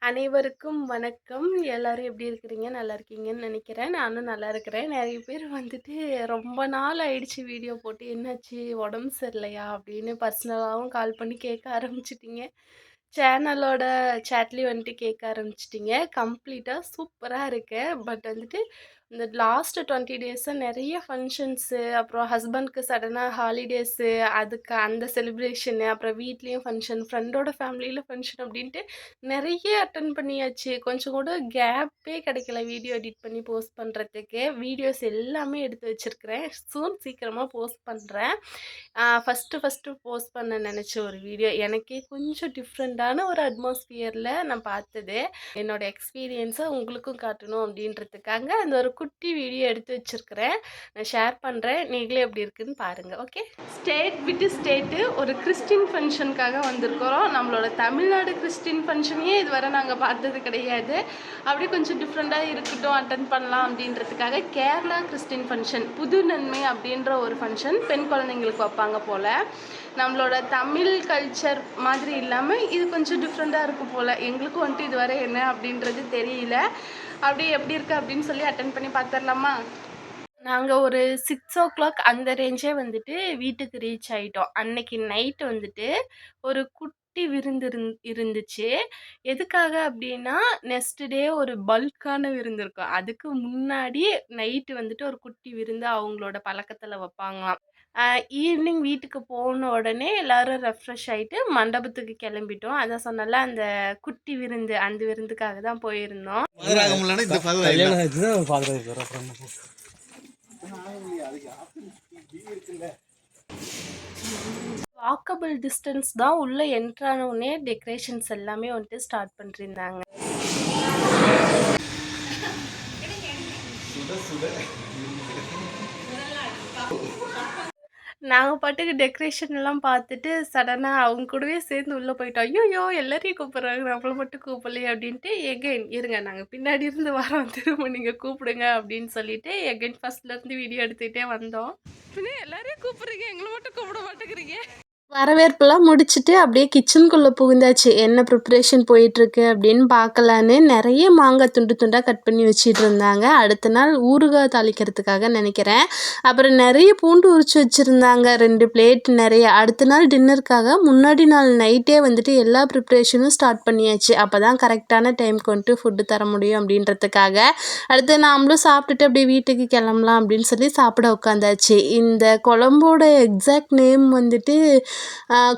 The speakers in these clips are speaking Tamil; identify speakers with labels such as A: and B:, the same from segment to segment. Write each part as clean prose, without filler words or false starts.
A: அனைவருக்கும் வணக்கம். எல்லாரும் எப்படி இருக்கிறீங்க? நல்லா இருக்கீங்கன்னு நினைக்கிறேன். நானும் நல்லா இருக்கிறேன். நெறைய பேர் வந்துட்டு ரொம்ப நாள் ஆயிடுச்சு வீடியோ போட்டு, "என்னாச்சு? உடம்பு சரியில்லையா?" அப்படின்னு பர்சனலாவும் கால் பண்ணி கேட்க ஆரம்பிச்சுட்டீங்க. சேனலோட சேட்லேயும் வந்துட்டு கேட்க ஆரம்பிச்சுட்டீங்க. கம்ப்ளீட்டா சூப்பரா இருக்கு. பட் வந்துட்டு இந்த லாஸ்ட் 20 டேஸா நெறைய ஃபங்ஷன்ஸு, அப்புறம் ஹஸ்பண்ட்க்கு சடனா ஹாலிடேஸு, அதுக்கு அந்த செலிப்ரேஷனு, அப்புறம் வீட்லயும் ஃபங்ஷன், ஃப்ரெண்டோட ஃபேமிலியில ஃபங்ஷன் அப்படின்ட்டு நெறைய அட்டெண்ட் பண்ணியாச்சு. கொஞ்சம் கூட கேப்பே கிடைக்கல வீடியோ எடிட் பண்ணி போஸ்ட் பண்றதுக்கு. வீடியோஸ் எல்லாமே எடுத்து வச்சிருக்கிறேன். சீக்கிரமா போஸ்ட் பண்றேன். ஃபர்ஸ்ட்டு போஸ்ட் பண்ண நெனச்ச ஒரு வீடியோ. எனக்கே கொஞ்சம் டிஃப்ரெண்ட்டான ஒரு அட்மாஸ்பியர்ல நான் பார்த்தது. என்னோட எக்ஸ்பீரியன்ஸ உங்களுக்கும் காட்டணும் அப்படின்றதுக்காக அந்த ஒரு குட்டி வீடியோ எடுத்து வச்சிருக்கிறேன். நான் ஷேர் பண்றேன். நீங்களே எப்படி இருக்குன்னு பாருங்க. ஓகே. ஸ்டேட் விட்டு ஸ்டேட்டு ஒரு கிறிஸ்டின் ஃபங்ஷனுக்காக வந்திருக்கிறோம். நம்மளோட தமிழ்நாடு கிறிஸ்டின் ஃபங்ஷனையே இதுவரை நாங்கள் பார்த்தது கிடையாது. அப்படியே கொஞ்சம் டிஃப்ரெண்ட்டாக இருக்கட்டும், அட்டன் பண்ணலாம் அப்படின்றதுக்காக கேரளா கிறிஸ்டின் ஃபங்ஷன், புது நன்மை அப்படின்ற ஒரு ஃபங்ஷன் பெண் குழந்தைங்களுக்கு வைப்பாங்க போல். நம்மளோட தமிழ் கல்ச்சர் மாதிரி இல்லாமல் இது கொஞ்சம் டிஃப்ரெண்ட்டாக இருக்கும் போல். எங்களுக்கும் வந்துட்டு இதுவரை என்ன அப்படின்றது தெரியல. அப்படியே எப்படி இருக்குது அப்படின்னு சொல்லி அட்டன் பண்ணி பார்த்துடலாமா? நாங்கள் ஒரு 6 o'clock அந்த ரேஞ்சே வந்துட்டு வீட்டுக்கு ரீச் ஆகிட்டோம். அன்னைக்கு நைட்டு வந்துட்டு ஒரு குட்டி விருந்து இருந்துச்சு. எதுக்காக அப்படின்னா, நெக்ஸ்ட் டே ஒரு பல்கான விருந்து இருக்கும். அதுக்கு முன்னாடி நைட்டு வந்துட்டு ஒரு குட்டி விருந்து அவங்களோட பழக்கத்தில் வைப்பாங்களாம். ஈவினிங் வீட்டுக்கு போன உடனே எல்லாரும் ரெஃப்ரெஷ் ஆகிட்டு மண்டபத்துக்கு கிளம்பிட்டோம். அதான் சொன்னல, அந்த குட்டி விருந்து, அந்த விருந்துக்காக தான் போயிருந்தோம். வாக்கபிள் டிஸ்டன்ஸ் தான். உள்ள என்ட்ரான உடனே டெக்கரேஷன்ஸ் எல்லாமே வந்துட்டு ஸ்டார்ட் பண்ணிருந்தாங்க. நாங்கள் பாட்டுக்கு டெக்கரேஷன் எல்லாம் பார்த்துட்டு சடனாக அவங்க கூடவே சேர்ந்து உள்ளே போயிட்டோம். ஐயோ எல்லாரையும் கூப்பிட்றாங்க, நம்மளை மட்டும் கூப்பிடலையே அப்படின்ட்டு எகைன் இருங்க நாங்கள் பின்னாடி இருந்து வரோம், திரும்ப நீங்கள் கூப்பிடுங்க அப்படின்னு சொல்லிட்டு எகைன் ஃபர்ஸ்ட்லேருந்து வீடியோ எடுத்துகிட்டே வந்தோம். பின்னே எல்லாரையும் கூப்பிட்றீங்க, எங்களை மட்டும் கூப்பிட மாட்டேங்கிறீங்க. வரவேற்பெல்லாம் முடிச்சுட்டு அப்படியே கிச்சனுக்குள்ளே புகுந்தாச்சு. என்ன ப்ரிப்ரேஷன் போயிட்டுருக்கு அப்படின்னு பார்க்கலான்னு நிறைய மாங்காய் துண்டு துண்டாக கட் பண்ணி வச்சிட்டு இருந்தாங்க. அடுத்த நாள் ஊறுகாய் தாளிக்கிறதுக்காக நினைக்கிறேன். அப்புறம் நிறைய பூண்டு உரிச்சு வச்சுருந்தாங்க, 2 பிளேட் நிறைய. அடுத்த நாள் டின்னருக்காக முன்னாடி நாள் நைட்டே வந்துட்டு எல்லா ப்ரிப்ரேஷனும் ஸ்டார்ட் பண்ணியாச்சு. அப்போ தான் கரெக்டான டைமுக்கு வந்துட்டு ஃபுட்டு தர முடியும் அப்படின்றதுக்காக. அடுத்து நாமளும் சாப்பிட்டுட்டு அப்படியே வீட்டுக்கு கிளம்பலாம் அப்படின்னு சொல்லி சாப்பிட உட்காந்தாச்சு. இந்த குழம்போட எக்ஸாக்ட் நேம் வந்துட்டு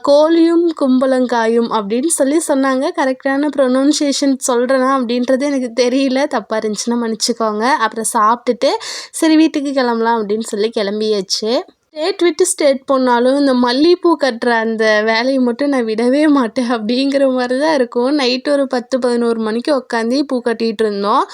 A: கோழியும் கும்பலங்காயும் அப்படின்னு சொல்லி சொன்னாங்க. கரெக்டான ப்ரொனவுன்சியேஷன் சொல்கிறேனா அப்படின்றது எனக்கு தெரியல, தப்பாக இருந்துச்சுன்னா மன்னிச்சுக்கோங்க. அப்புறம் சாப்பிட்டுட்டு சரி வீட்டுக்கு கிளம்பலாம் அப்படின்னு சொல்லி கிளம்பியாச்சு. ஸ்டேட் விட்டு ஸ்டேட் போனாலும் இந்த மல்லிகைப்பூ கட்டுற அந்த வேலையை மட்டும் நான் விடவே மாட்டேன் அப்படிங்கிற மாதிரி தான் இருக்கும். நைட்டு ஒரு 10-11 மணிக்கு உட்காந்து பூ கட்டிகிட்டு இருந்தோம்.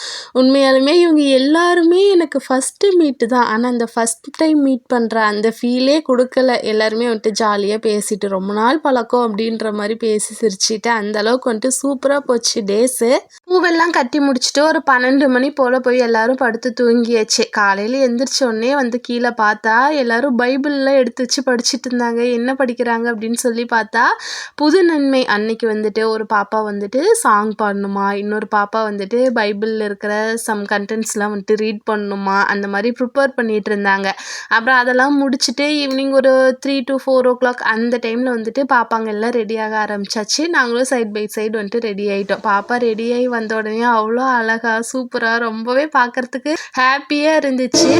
A: உண்மையாலுமே இவங்க எல்லாருமே எனக்கு ஃபஸ்ட்டு மீட்டு தான். ஆனால் அந்த ஃபஸ்ட் டைம் மீட் பண்ணுற அந்த ஃபீலே கொடுக்கல. எல்லாருமே வந்துட்டு ஜாலியாக பேசிட்டு ரொம்ப நாள் பழக்கம் அப்படின்ற மாதிரி பேசி சிரிச்சிட்டு அந்தளவுக்கு வந்துட்டு சூப்பராக போச்சு டேஸு. பூவெல்லாம் கட்டி முடிச்சுட்டு ஒரு 12 மணி போல் போய் எல்லாரும் படுத்து தூங்கியாச்சு. காலையில் எந்திரிச்சோடனே வந்து கீழே பார்த்தா எல்லாரும் பைபிள்லாம் எடுத்து வச்சு படிச்சுட்டு இருந்தாங்க. என்ன படிக்கிறாங்க அப்படின்னு சொல்லி பார்த்தா, புது நன்மை அன்னைக்கு வந்துட்டு ஒரு பாப்பா வந்துட்டு சாங் பாடணுமா, இன்னொரு பாப்பா வந்துட்டு பைபிளில் இருக்கிற சம் கண்டென்ட்ஸ்லாம் வந்துட்டு ரீட் பண்ணணுமா, அந்த மாதிரி ப்ரிப்பேர் பண்ணிகிட்டு இருந்தாங்க. அப்புறம் அதெல்லாம் முடிச்சுட்டு ஈவினிங் ஒரு 3 to 4 o'clock அந்த டைமில் வந்துட்டு பாப்பாங்க எல்லாம் ரெடியாக ஆரம்பிச்சாச்சு. நாங்களும் சைட் பை சைடு வந்துட்டு ரெடி ஆகிட்டோம். பாப்பா ரெடியாகி வந்த உடனே அவ்வளோ அழகாக சூப்பராக ரொம்பவே பார்க்குறதுக்கு ஹாப்பியாக இருந்துச்சு.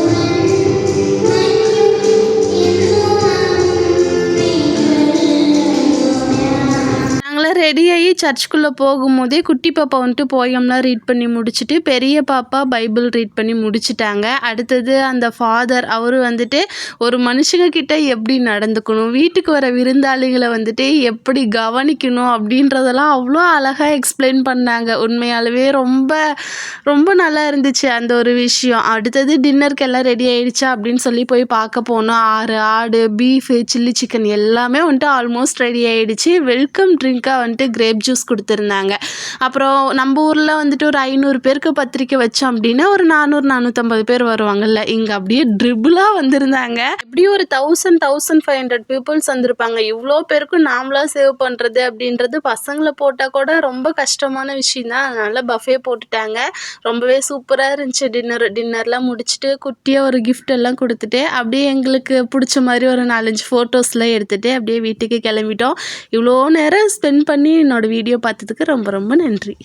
A: ரெடியாகி சர்ச்சுக்குள்ளே போகும்போதே குட்டி பாப்பா வந்துட்டு போயம்லாம் ரீட் பண்ணி முடிச்சுட்டு பெரிய பாப்பா பைபிள் ரீட் பண்ணி முடிச்சிட்டாங்க. அடுத்தது அந்த ஃபாதர் அவர் வந்துட்டு ஒரு மனுஷங்க கிட்ட எப்படி நடந்துக்கணும், வீட்டுக்கு வர விருந்தாளிகளை வந்துட்டு எப்படி கவனிக்கணும் அப்படின்றதெல்லாம் அவ்வளோ அழகாக எக்ஸ்பிளைன் பண்ணாங்க. உண்மையாலவே ரொம்ப ரொம்ப நல்லா இருந்துச்சு அந்த ஒரு விஷயம். அடுத்தது டின்னருக்கு எல்லாம் ரெடி ஆகிடுச்சா அப்படின்னு சொல்லி போய் பார்க்க போனோம். 6 ஆடு, பீஃபு, சில்லி சிக்கன் எல்லாமே வந்துட்டு ஆல்மோஸ்ட் ரெடி ஆகிடுச்சு. வெல்கம் ட்ரிங்காக வந்துட்டு கிரேப் ஜூஸ் கொடுத்துருந்தாங்க. அப்புறம் நம்ம ஊரில் வந்துட்டு ஒரு 500 பேருக்கு பத்திரிக்கை வச்சோம் அப்படின்னா ஒரு 400-450 பேர் வருவாங்கல்ல, இங்கே அப்படியே ட்ரிபிளாக வந்திருந்தாங்க. எப்படியும் ஒரு 1500 பீப்புள்ஸ் வந்திருப்பாங்க. இவ்வளோ பேருக்கும் நாமளாக சேவ் பண்ணுறது அப்படின்றது பசங்களை போட்டால் கூட ரொம்ப கஷ்டமான விஷயம் தான். அதனால் பஃபே போட்டுட்டாங்க. ரொம்பவே சூப்பராக இருந்துச்சு. டின்னர்லாம் முடிச்சுட்டு குட்டியாக ஒரு கிஃப்ட் எல்லாம் கொடுத்துட்டு அப்படியே எங்களுக்கு பிடிச்ச மாதிரி ஒரு 4-5 ஃபோட்டோஸ்லாம் எடுத்துகிட்டு அப்படியே வீட்டுக்கு கிளம்பிட்டோம். இவ்வளோ நேரம் ஸ்பெண்ட் பண்ணி என்னோடய வீடியோ பார்த்ததுக்கு ரொம்ப ரொம்ப நன்றி.